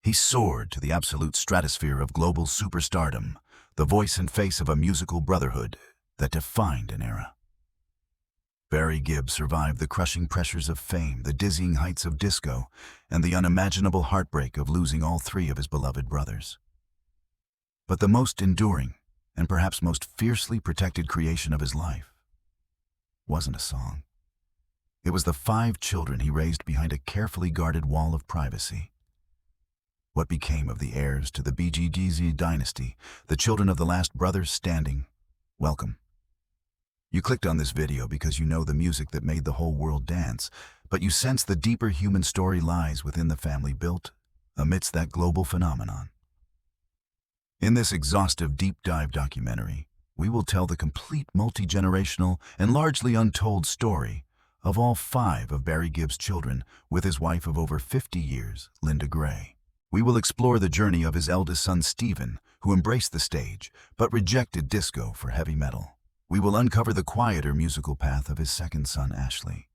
He soared to the absolute stratosphere of global superstardom, the voice and face of a musical brotherhood that defined an era. Barry Gibb survived the crushing pressures of fame, the dizzying heights of disco, and the unimaginable heartbreak of losing all three of his beloved brothers. But the most enduring, and perhaps most fiercely protected creation of his life wasn't a song. It was the 5 children he raised behind a carefully guarded wall of privacy. What became of the heirs to the BGGZ dynasty, the children of the last brothers standing? Welcome. You clicked on this video because you know the music that made the whole world dance, but you sense the deeper human story lies within the family built amidst that global phenomenon. In this exhaustive deep dive documentary, we will tell the complete multi-generational and largely untold story of all 5 of Barry Gibb's children with his wife of over 50 years, Linda Gray. We will explore the journey of his eldest son, Stephen, who embraced the stage but rejected disco for heavy metal. We will uncover the quieter musical path of his second son, Ashley.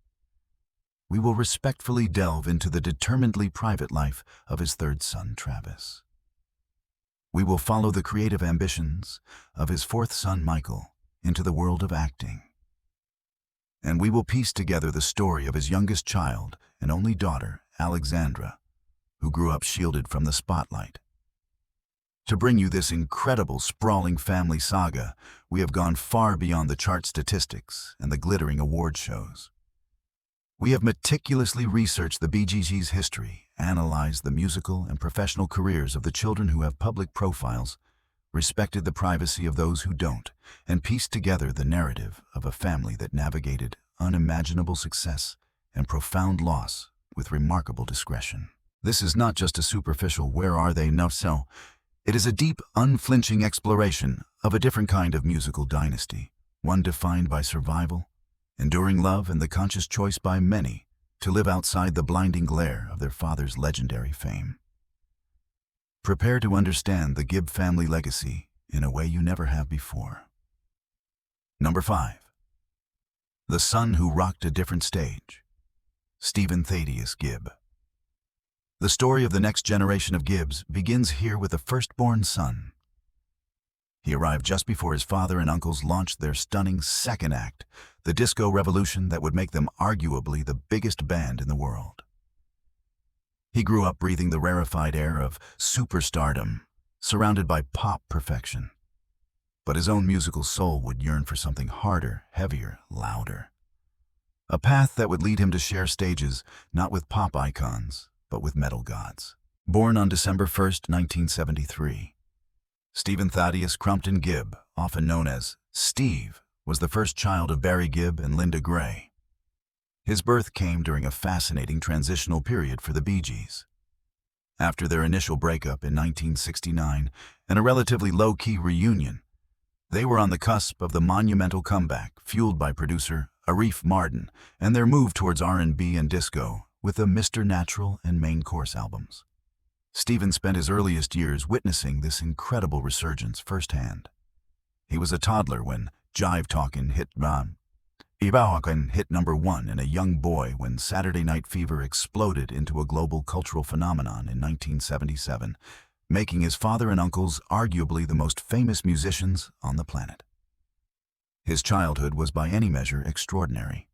We will respectfully delve into the determinedly private life of his third son, Travis. We will follow the creative ambitions of his fourth son, Michael, into the world of acting. And we will piece together the story of his youngest child and only daughter, Alexandra, who grew up shielded from the spotlight. To bring you this incredible, sprawling family saga, we have gone far beyond the chart statistics and the glittering award shows. We have meticulously researched the BGG's history, analyzed the musical and professional careers of the children who have public profiles, respected the privacy of those who don't, and pieced together the narrative of a family that navigated unimaginable success and profound loss with remarkable discretion. This is not just a superficial "where are they" no. It is a deep, unflinching exploration of a different kind of musical dynasty, one defined by survival, enduring love, and the conscious choice by many to live outside the blinding glare of their father's legendary fame. Prepare to understand the Gibb family legacy in a way you never have before. Number 5. The son who rocked a different stage, Stephen Thadius Gibb. The story of the next generation of Gibbs begins here with the firstborn son. He arrived just before his father and uncles launched their stunning second act, the disco revolution that would make them arguably the biggest band in the world. He grew up breathing the rarefied air of superstardom, surrounded by pop perfection. But his own musical soul would yearn for something harder, heavier, louder. A path that would lead him to share stages not with pop icons, but with metal gods. Born on December 1st, 1973, Stephen Thadius Crumpton Gibb, often known as Steve, was the first child of Barry Gibb and Linda Gray. His birth came during a fascinating transitional period for the Bee Gees. After their initial breakup in 1969 and a relatively low-key reunion, they were on the cusp of the monumental comeback fueled by producer Arif Mardin and their move towards R&B and disco with the Mr. Natural and Main Course albums. Stephen spent his earliest years witnessing this incredible resurgence firsthand. He was a toddler when Jive Talkin' hit number 1 and a young boy when Saturday Night Fever exploded into a global cultural phenomenon in 1977, making his father and uncles arguably the most famous musicians on the planet. His childhood was by any measure extraordinary.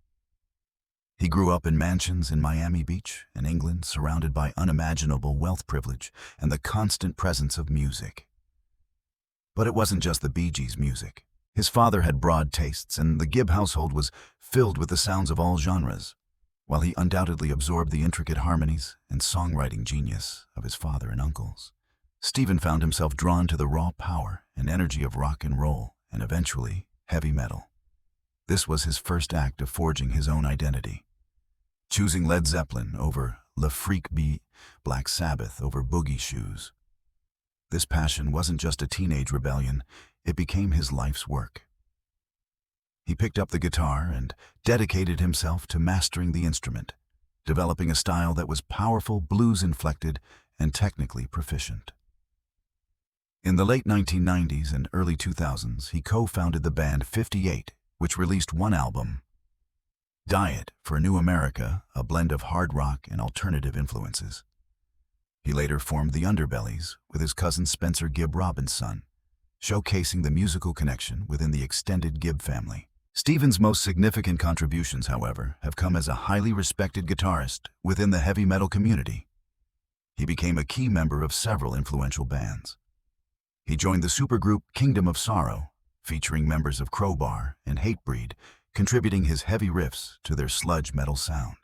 He grew up in mansions in Miami Beach, in England, surrounded by unimaginable wealth privilege and the constant presence of music. But it wasn't just the Bee Gees' music. His father had broad tastes, and the Gibb household was filled with the sounds of all genres, while he undoubtedly absorbed the intricate harmonies and songwriting genius of his father and uncles. Stephen found himself drawn to the raw power and energy of rock and roll, and eventually heavy metal. This was his first act of forging his own identity. Choosing Led Zeppelin over Le Freak Beat, Black Sabbath over Boogie Shoes. This passion wasn't just a teenage rebellion, it became his life's work. He picked up the guitar and dedicated himself to mastering the instrument, developing a style that was powerful, blues-inflected, and technically proficient. In the late 1990s and early 2000s, he co-founded the band 58, which released one album, Diet for a New America, a blend of hard rock and alternative influences. He later formed the Underbellies with his cousin Spencer Gibb Robinson, showcasing the musical connection within the extended Gibb family. Stephen's most significant contributions, however, have come as a highly respected guitarist within the heavy metal community. He became a key member of several influential bands. He joined the supergroup Kingdom of Sorrow, featuring members of Crowbar and Hatebreed, contributing his heavy riffs to their sludge metal sound.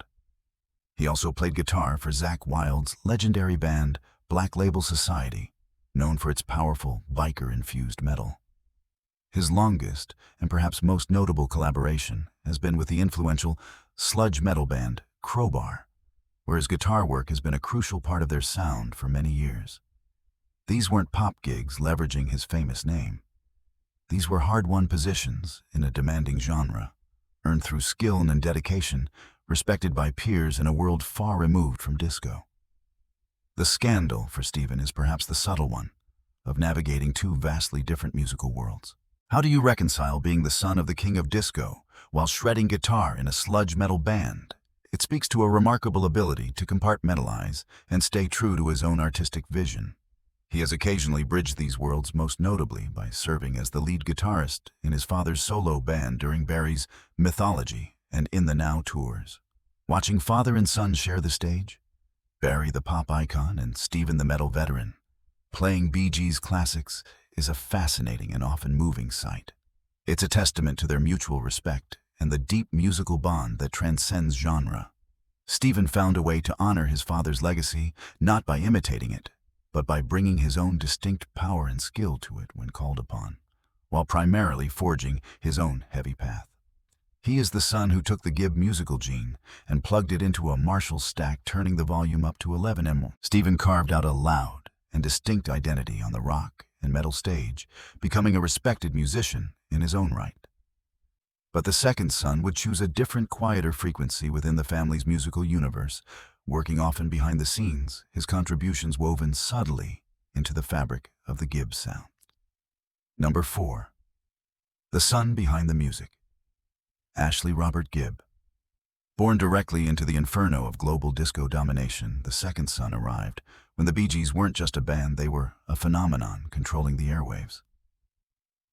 He also played guitar for Zakk Wylde's legendary band Black Label Society, known for its powerful, biker-infused metal. His longest and perhaps most notable collaboration has been with the influential sludge metal band Crowbar, where his guitar work has been a crucial part of their sound for many years. These weren't pop gigs leveraging his famous name. These were hard-won positions in a demanding genre, earned through skill and dedication, respected by peers in a world far removed from disco. The scandal for Stephen is perhaps the subtle one of navigating two vastly different musical worlds. How do you reconcile being the son of the king of disco while shredding guitar in a sludge metal band? It speaks to a remarkable ability to compartmentalize and stay true to his own artistic vision. He has occasionally bridged these worlds, most notably by serving as the lead guitarist in his father's solo band during Barry's Mythology and In the Now tours. Watching father and son share the stage, Barry the pop icon and Stephen the metal veteran, playing Bee Gees classics is a fascinating and often moving sight. It's a testament to their mutual respect and the deep musical bond that transcends genre. Stephen found a way to honor his father's legacy, not by imitating it, but by bringing his own distinct power and skill to it when called upon, while primarily forging his own heavy path. He is the son who took the Gibb musical gene and plugged it into a Marshall stack, turning the volume up to 11 mm. Stephen carved out a loud and distinct identity on the rock and metal stage, becoming a respected musician in his own right. But the second son would choose a different, quieter frequency within the family's musical universe, working often behind the scenes, his contributions woven subtly into the fabric of the Gibb sound. Number 4. The son behind the music. Ashley Robert Gibb. Born directly into the inferno of global disco domination, the second son arrived when the Bee Gees weren't just a band, they were a phenomenon controlling the airwaves.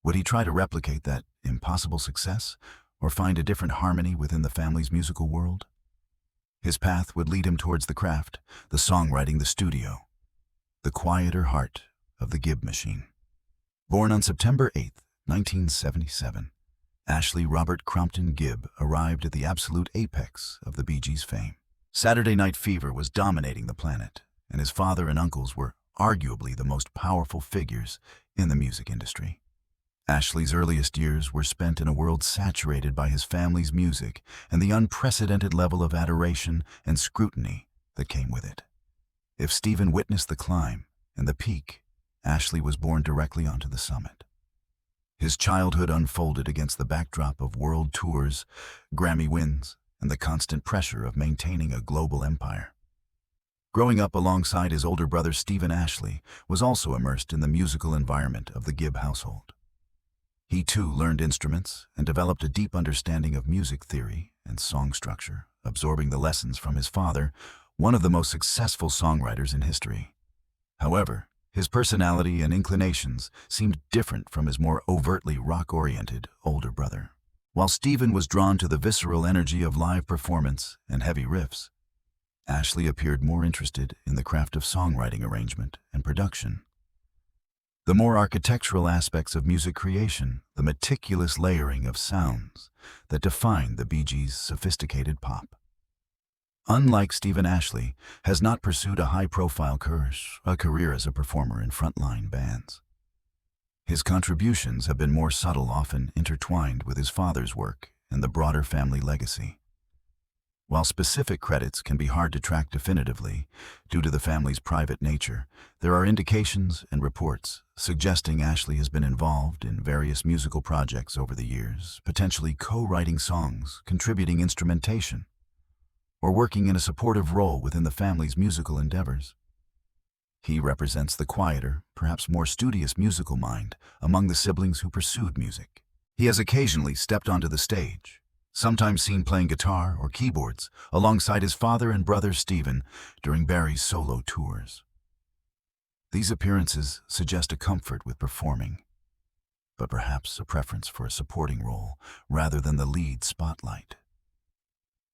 Would he try to replicate that impossible success, or find a different harmony within the family's musical world? His path would lead him towards the craft, the songwriting, the studio, the quieter heart of the Gibb machine. Born on September 8, 1977, Ashley Robert Crompton Gibb arrived at the absolute apex of the Bee Gees' fame. Saturday Night Fever was dominating the planet, and his father and uncles were arguably the most powerful figures in the music industry. Ashley's earliest years were spent in a world saturated by his family's music and the unprecedented level of adoration and scrutiny that came with it. If Stephen witnessed the climb and the peak, Ashley was born directly onto the summit. His childhood unfolded against the backdrop of world tours, Grammy wins, and the constant pressure of maintaining a global empire. Growing up alongside his older brother Stephen, Ashley was also immersed in the musical environment of the Gibb household. He too learned instruments and developed a deep understanding of music theory and song structure, absorbing the lessons from his father, one of the most successful songwriters in history. However, his personality and inclinations seemed different from his more overtly rock-oriented older brother. While Stephen was drawn to the visceral energy of live performance and heavy riffs, Ashley appeared more interested in the craft of songwriting, arrangement, and production. The more architectural aspects of music creation, the meticulous layering of sounds that defined the Bee Gees' sophisticated pop. Unlike Stephen, Ashley has not pursued a high-profile career as a performer in frontline bands. His contributions have been more subtle, often intertwined with his father's work and the broader family legacy. While specific credits can be hard to track definitively due to the family's private nature, there are indications and reports suggesting Ashley has been involved in various musical projects over the years, potentially co-writing songs, contributing instrumentation, or working in a supportive role within the family's musical endeavors. He represents the quieter, perhaps more studious musical mind among the siblings who pursued music. He has occasionally stepped onto the stage, sometimes seen playing guitar or keyboards alongside his father and brother Stephen during Barry's solo tours. These appearances suggest a comfort with performing, but perhaps a preference for a supporting role rather than the lead spotlight.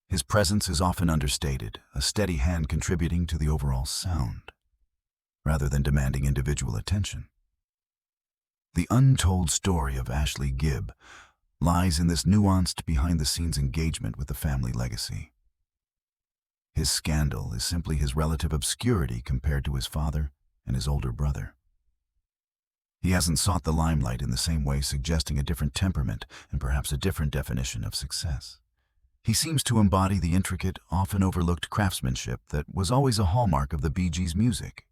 His presence is often understated, a steady hand contributing to the overall sound, rather than demanding individual attention. The untold story of Ashley Gibb lies in this nuanced behind-the-scenes engagement with the family legacy. His scandal is simply his relative obscurity compared to his father and his older brother. He hasn't sought the limelight in the same way, suggesting a different temperament and perhaps a different definition of success. He seems to embody the intricate, often overlooked craftsmanship that was always a hallmark of the Bee Gees' music.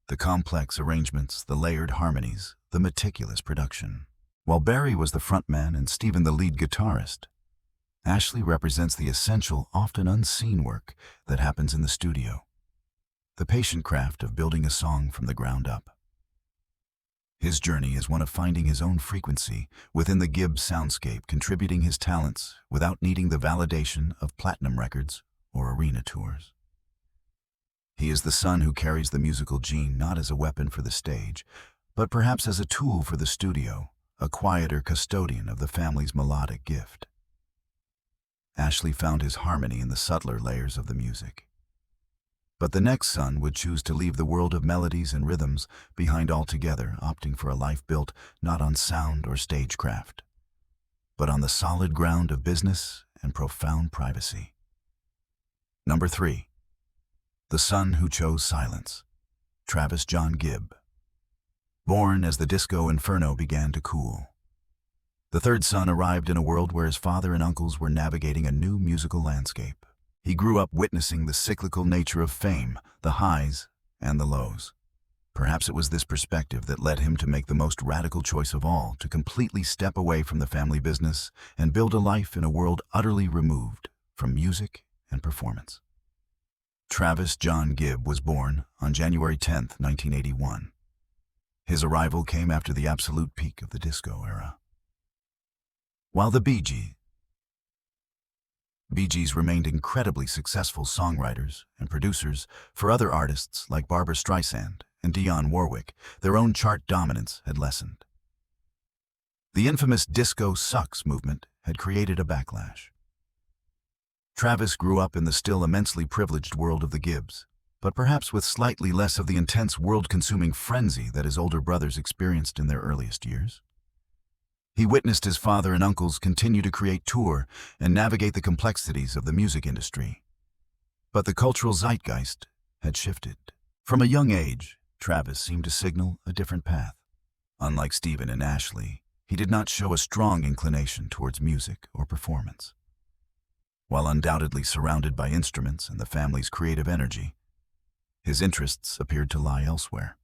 The complex arrangements, the layered harmonies, the meticulous production. While Barry was the frontman and Stephen the lead guitarist, Ashley represents the essential, often unseen work that happens in the studio. The patient craft of building a song from the ground up. His journey is one of finding his own frequency within the Gibb soundscape, contributing his talents without needing the validation of platinum records or arena tours. He is the son who carries the musical gene not as a weapon for the stage, but perhaps as a tool for the studio, a quieter custodian of the family's melodic gift. Ashley found his harmony in the subtler layers of the music. But the next son would choose to leave the world of melodies and rhythms behind altogether, opting for a life built not on sound or stagecraft, but on the solid ground of business and profound privacy. Number 3. The son who chose silence. Travis John Gibb. Born as the disco inferno began to cool, the third son arrived in a world where his father and uncles were navigating a new musical landscape. He grew up witnessing the cyclical nature of fame, the highs and the lows. Perhaps it was this perspective that led him to make the most radical choice of all, to completely step away from the family business and build a life in a world utterly removed from music and performance. Travis John Gibb was born on January 10, 1981. His arrival came after the absolute peak of the disco era. While the Bee Gees remained incredibly successful songwriters and producers for other artists like Barbra Streisand and Dionne Warwick, their own chart dominance had lessened. The infamous "Disco Sucks" movement had created a backlash. Travis grew up in the still immensely privileged world of the Gibbs, but perhaps with slightly less of the intense world-consuming frenzy that his older brothers experienced in their earliest years. He witnessed his father and uncles continue to create, tour, and navigate the complexities of the music industry. But the cultural zeitgeist had shifted. From a young age, Travis seemed to signal a different path. Unlike Stephen and Ashley, he did not show a strong inclination towards music or performance. While undoubtedly surrounded by instruments and the family's creative energy, his interests appeared to lie elsewhere.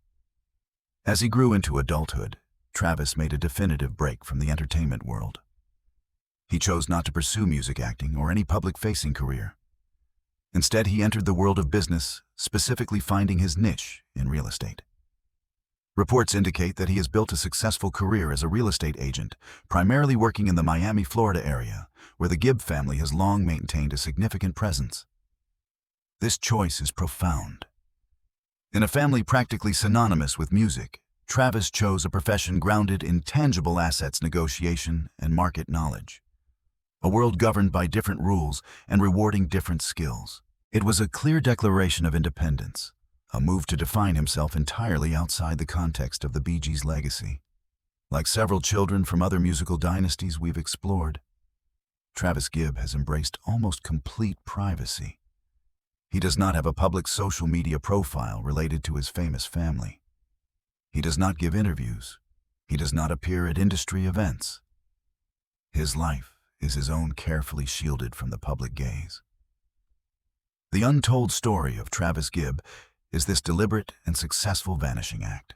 As he grew into adulthood, Travis made a definitive break from the entertainment world. He chose not to pursue music acting or any public-facing career. Instead, he entered the world of business, specifically finding his niche in real estate. Reports indicate that he has built a successful career as a real estate agent, primarily working in the Miami, Florida area, where the Gibb family has long maintained a significant presence. This choice is profound. In a family practically synonymous with music, Travis chose a profession grounded in tangible assets negotiation and market knowledge. A world governed by different rules and rewarding different skills. It was a clear declaration of independence, a move to define himself entirely outside the context of the Bee Gees' legacy. Like several children from other musical dynasties we've explored, Travis Gibb has embraced almost complete privacy. He does not have a public social media profile related to his famous family. He does not give interviews. He does not appear at industry events. His life is his own, carefully shielded from the public gaze. The untold story of Travis Gibb is this deliberate and successful vanishing act.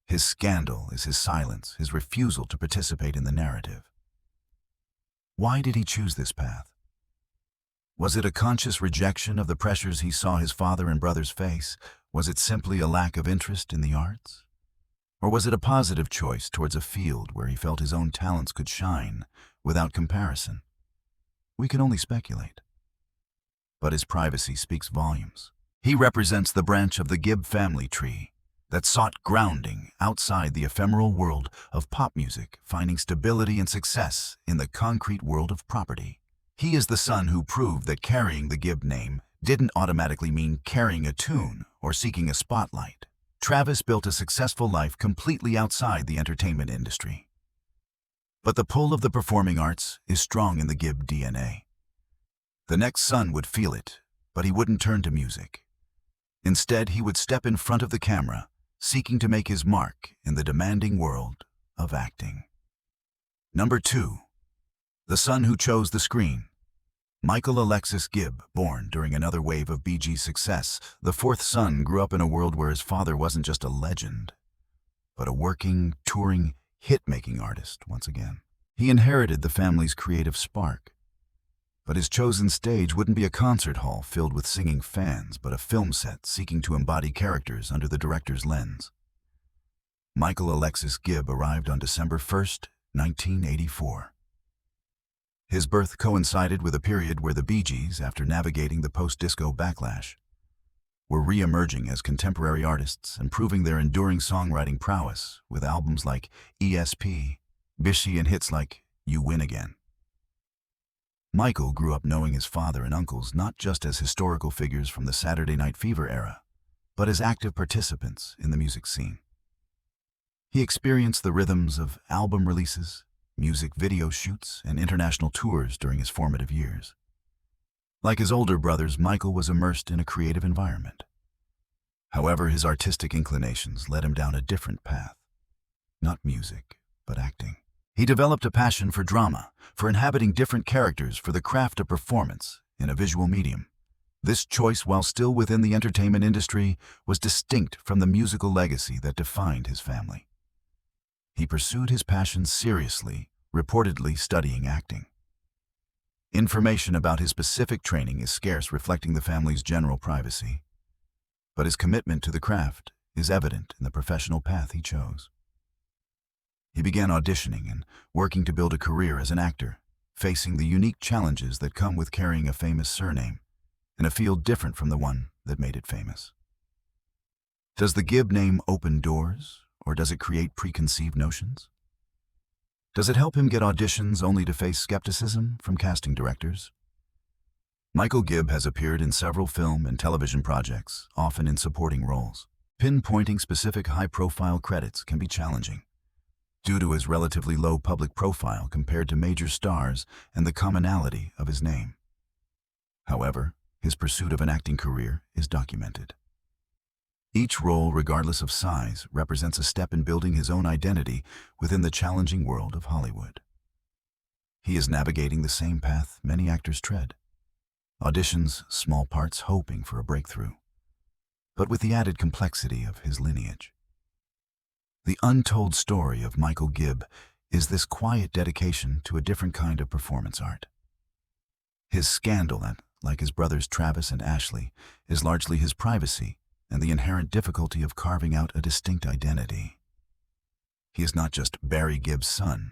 His scandal is his silence, his refusal to participate in the narrative. Why did he choose this path? Was it a conscious rejection of the pressures he saw his father and brothers face? Was it simply a lack of interest in the arts? Or was it a positive choice towards a field where he felt his own talents could shine without comparison? We can only speculate. But his privacy speaks volumes. He represents the branch of the Gibb family tree, that sought grounding outside the ephemeral world of pop music, finding stability and success in the concrete world of property. He is the son who proved that carrying the Gibb name didn't automatically mean carrying a tune or seeking a spotlight. Travis built a successful life completely outside the entertainment industry. But the pull of the performing arts is strong in the Gibb DNA. The next son would feel it, but he wouldn't turn to music. Instead, he would step in front of the camera, seeking to make his mark in the demanding world of acting. Number 2. The son who chose the screen. Michael Alexis Gibb, born during another wave of Bee Gees' success, the fourth son grew up in a world where his father wasn't just a legend, but a working, touring, hit-making artist once again. He inherited the family's creative spark, but his chosen stage wouldn't be a concert hall filled with singing fans, but a film set seeking to embody characters under the director's lens. Michael Alexis Gibb arrived on December 1st, 1984. His birth coincided with a period where the Bee Gees, after navigating the post-disco backlash, were re-emerging as contemporary artists and proving their enduring songwriting prowess with albums like ESP, Bishy, and hits like You Win Again. Michael grew up knowing his father and uncles not just as historical figures from the Saturday Night Fever era, but as active participants in the music scene. He experienced the rhythms of album releases, music video shoots, and international tours during his formative years. Like his older brothers, Michael was immersed in a creative environment. However, his artistic inclinations led him down a different path. Not music, but acting. He developed a passion for drama, for inhabiting different characters, for the craft of performance in a visual medium. This choice, while still within the entertainment industry, was distinct from the musical legacy that defined his family. He pursued his passion seriously, reportedly studying acting. Information about his specific training is scarce, reflecting the family's general privacy. But his commitment to the craft is evident in the professional path he chose. He began auditioning and working to build a career as an actor, facing the unique challenges that come with carrying a famous surname in a field different from the one that made it famous. Does the Gibb name open doors, or does it create preconceived notions? Does it help him get auditions only to face skepticism from casting directors? Michael Gibb has appeared in several film and television projects, often in supporting roles. Pinpointing specific high-profile credits can be challenging, due to his relatively low public profile compared to major stars and the commonality of his name. However, his pursuit of an acting career is documented. Each role, regardless of size, represents a step in building his own identity within the challenging world of Hollywood. He is navigating the same path many actors tread. Auditions, small parts, hoping for a breakthrough, but with the added complexity of his lineage. The untold story of Michael Gibb is this quiet dedication to a different kind of performance art. His scandal, like his brothers Travis and Ashley, is largely his privacy and the inherent difficulty of carving out a distinct identity. He is not just Barry Gibb's son.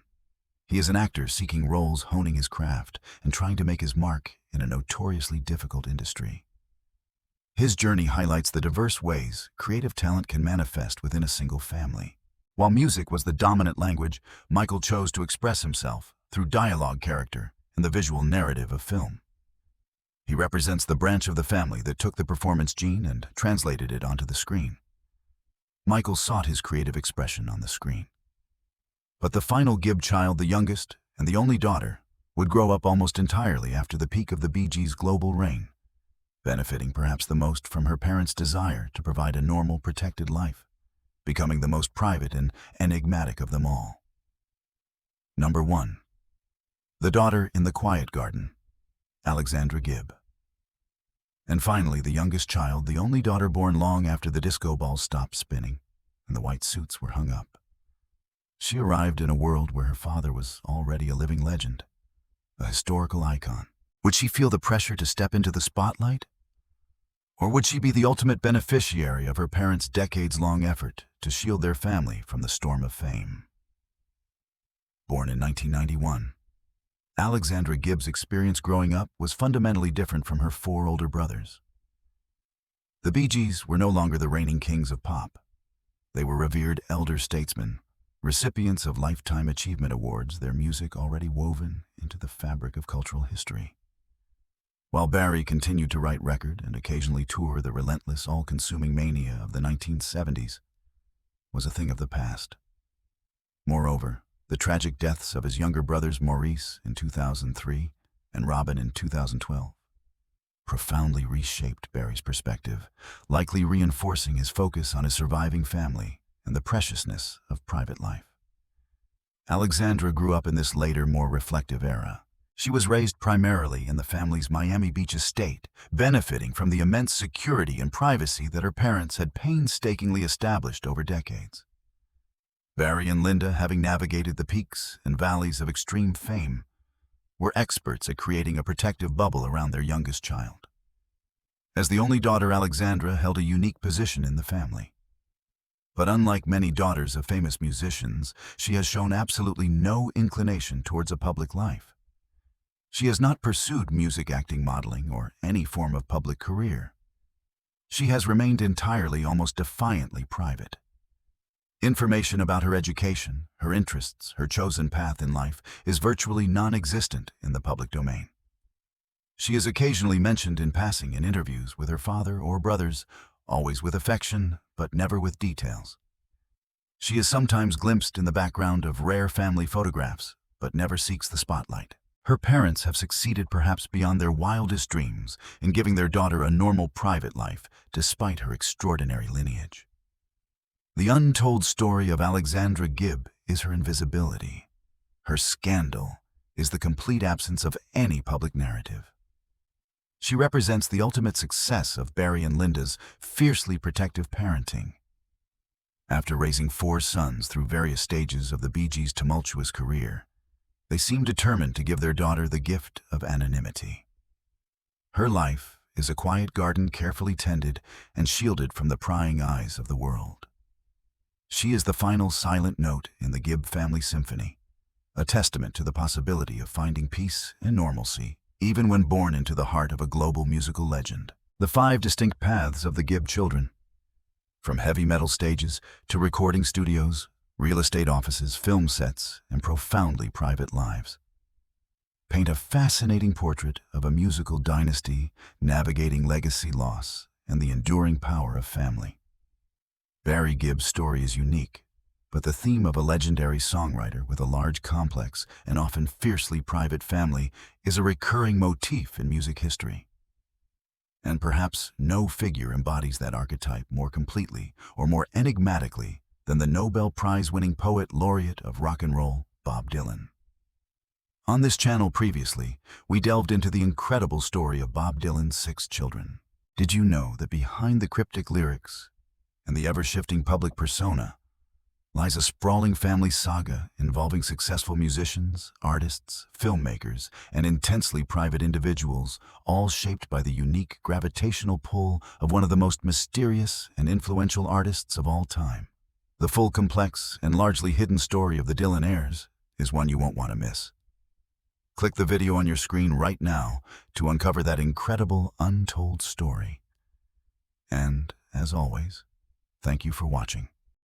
He is an actor seeking roles, honing his craft, and trying to make his mark in a notoriously difficult industry. His journey highlights the diverse ways creative talent can manifest within a single family. While music was the dominant language, Michael chose to express himself through dialogue, character, and the visual narrative of film. He represents the branch of the family that took the performance gene and translated it onto the screen. Michael sought his creative expression on the screen. But the final Gibb child, the youngest and the only daughter, would grow up almost entirely after the peak of the Bee Gees' global reign, benefiting perhaps the most from her parents' desire to provide a normal, protected life, becoming the most private and enigmatic of them all. Number 1. The Daughter in the Quiet Garden, Alexandra Gibb. And finally, the youngest child, the only daughter born long after the disco balls stopped spinning and the white suits were hung up. She arrived in a world where her father was already a living legend, a historical icon. Would she feel the pressure to step into the spotlight? Or would she be the ultimate beneficiary of her parents' decades-long effort to shield their family from the storm of fame? Born in 1991, Alexandra Gibb's experience growing up was fundamentally different from her 4 older brothers. The Bee Gees were no longer the reigning kings of pop. They were revered elder statesmen, recipients of Lifetime Achievement Awards, their music already woven into the fabric of cultural history. While Barry continued to write record and occasionally tour, the relentless, all-consuming mania of the 1970s was a thing of the past. Moreover, the tragic deaths of his younger brothers Maurice in 2003 and Robin in 2012 profoundly reshaped Barry's perspective, likely reinforcing his focus on his surviving family and the preciousness of private life. Alexandra grew up in this later, more reflective era. She was raised primarily in the family's Miami Beach estate, benefiting from the immense security and privacy that her parents had painstakingly established over decades. Barry and Linda, having navigated the peaks and valleys of extreme fame, were experts at creating a protective bubble around their youngest child. As the only daughter, Alexandra held a unique position in the family. But unlike many daughters of famous musicians, she has shown absolutely no inclination towards a public life. She has not pursued music, acting, modeling, or any form of public career. She has remained entirely, almost defiantly, private. Information about her education, her interests, her chosen path in life is virtually non-existent in the public domain. She is occasionally mentioned in passing in interviews with her father or brothers, always with affection, but never with details. She is sometimes glimpsed in the background of rare family photographs, but never seeks the spotlight. Her parents have succeeded, perhaps beyond their wildest dreams, in giving their daughter a normal private life, despite her extraordinary lineage. The untold story of Alexandra Gibb is her invisibility. Her scandal is the complete absence of any public narrative. She represents the ultimate success of Barry and Linda's fiercely protective parenting. After raising 4 sons through various stages of the Bee Gees' tumultuous career, they seem determined to give their daughter the gift of anonymity. Her life is a quiet garden, carefully tended and shielded from the prying eyes of the world. She is the final silent note in the Gibb family symphony, a testament to the possibility of finding peace and normalcy, even when born into the heart of a global musical legend. The 5 distinct paths of the Gibb children, from heavy metal stages to recording studios, real estate offices, film sets, and profoundly private lives, paint a fascinating portrait of a musical dynasty navigating legacy, loss, and the enduring power of family. Barry Gibb's story is unique, but the theme of a legendary songwriter with a large, complex, and often fiercely private family is a recurring motif in music history. And perhaps no figure embodies that archetype more completely or more enigmatically than the Nobel Prize-winning poet laureate of rock and roll, Bob Dylan. On this channel previously, we delved into the incredible story of Bob Dylan's 6 children. Did you know that behind the cryptic lyrics and the ever-shifting public persona lies a sprawling family saga involving successful musicians, artists, filmmakers, and intensely private individuals, all shaped by the unique gravitational pull of one of the most mysterious and influential artists of all time? The full, complex, and largely hidden story of the Dylan heirs is one you won't want to miss. Click the video on your screen right now to uncover that incredible, untold story. And, as always, thank you for watching.